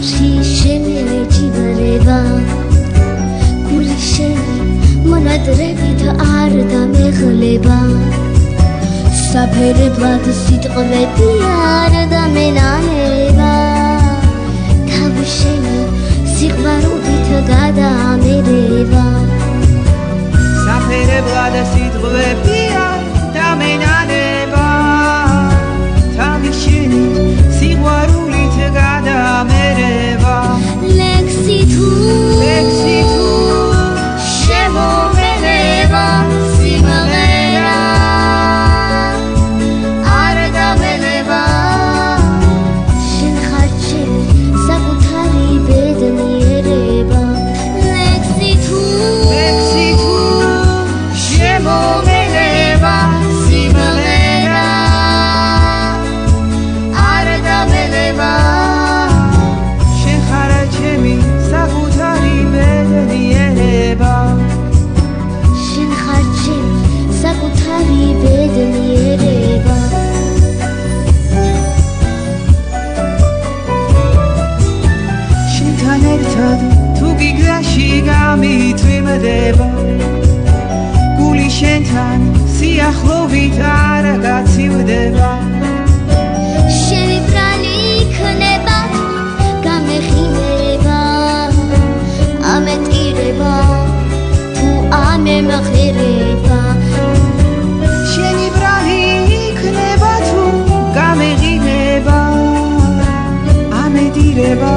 ჭიბერება გული შენი მონადრებით არ დამეხლება საფერებლად სიტყვები არ დამენანება თავი შენი სიყვარულით გადაამერება საფერებლად სიტყვები არ დამენანება თავი შენი სიყვარულით გადაამერება ლექსი თუ შემომელება სიმღერა არ დამელება შენ ხარ ჩემი საკუთარი ბედნიერება ლექსი თუ შემომელება სიმღერა არ დამელება შენ ხარ ჩემი საკუთარი ბედნიერება შენ ხარ ჩემი საკუთარი ბედნიერება შენთან ერთად თუ გიგზაში გამითვიმდება გული შენთან სიახლოვით არ გაცივდება შენი ბრალი იქნება გამეხინება ამეტკირება თუ ამემღერება შენი ბრალი იქნება თუ გამეხინება ამეტკირება